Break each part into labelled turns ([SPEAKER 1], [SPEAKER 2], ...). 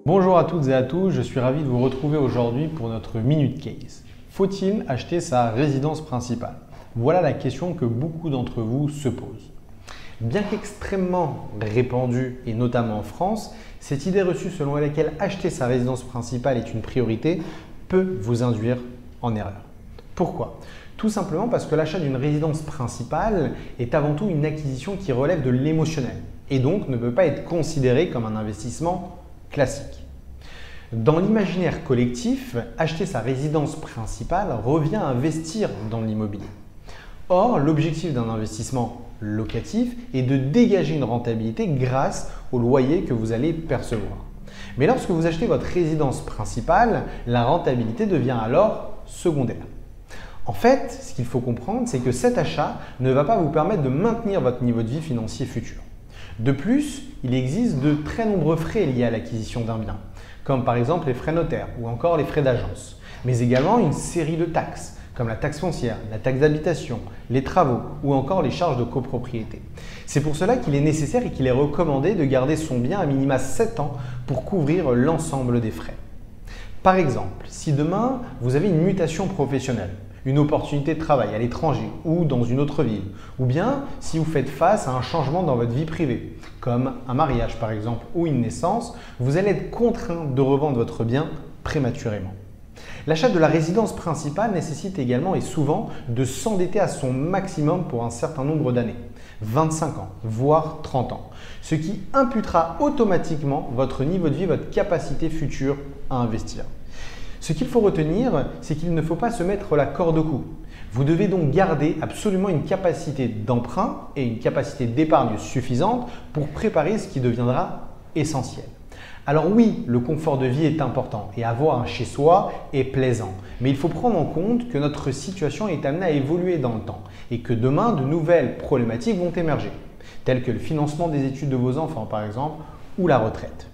[SPEAKER 1] Bonjour à toutes et à tous, je suis ravi de vous retrouver aujourd'hui pour notre Minute Case. Faut-il acheter sa résidence principale? Voilà la question que beaucoup d'entre vous se posent. Bien qu'extrêmement répandue, et notamment en France, cette idée reçue selon laquelle acheter sa résidence principale est une priorité peut vous induire en erreur. Pourquoi? Tout simplement parce que l'achat d'une résidence principale est avant tout une acquisition qui relève de l'émotionnel et donc ne peut pas être considéré comme un investissement classique. Dans l'imaginaire collectif, acheter sa résidence principale revient à investir dans l'immobilier. Or, l'objectif d'un investissement locatif est de dégager une rentabilité grâce au loyer que vous allez percevoir. Mais lorsque vous achetez votre résidence principale, la rentabilité devient alors secondaire. En fait, ce qu'il faut comprendre, c'est que cet achat ne va pas vous permettre de maintenir votre niveau de vie financier futur. De plus, il existe de très nombreux frais liés à l'acquisition d'un bien, comme par exemple les frais notaires ou encore les frais d'agence, mais également une série de taxes, comme la taxe foncière, la taxe d'habitation, les travaux ou encore les charges de copropriété. C'est pour cela qu'il est nécessaire et qu'il est recommandé de garder son bien à minima 7 ans pour couvrir l'ensemble des frais. Par exemple, si demain vous avez une mutation professionnelle, une opportunité de travail à l'étranger ou dans une autre ville, ou bien si vous faites face à un changement dans votre vie privée, comme un mariage par exemple ou une naissance, vous allez être contraint de revendre votre bien prématurément. L'achat de la résidence principale nécessite également et souvent de s'endetter à son maximum pour un certain nombre d'années, 25 ans, voire 30 ans, ce qui imputera automatiquement votre niveau de vie, votre capacité future à investir. Ce qu'il faut retenir, c'est qu'il ne faut pas se mettre la corde au cou. Vous devez donc garder absolument une capacité d'emprunt et une capacité d'épargne suffisante pour préparer ce qui deviendra essentiel. Alors oui, le confort de vie est important et avoir un chez-soi est plaisant. Mais il faut prendre en compte que notre situation est amenée à évoluer dans le temps et que demain, de nouvelles problématiques vont émerger, telles que le financement des études de vos enfants par exemple ou la retraite.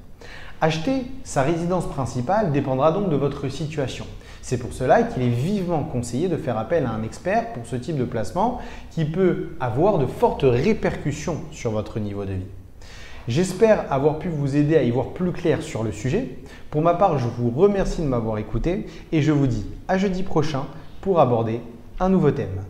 [SPEAKER 1] Acheter sa résidence principale dépendra donc de votre situation. C'est pour cela qu'il est vivement conseillé de faire appel à un expert pour ce type de placement qui peut avoir de fortes répercussions sur votre niveau de vie. J'espère avoir pu vous aider à y voir plus clair sur le sujet. Pour ma part, je vous remercie de m'avoir écouté et je vous dis à jeudi prochain pour aborder un nouveau thème.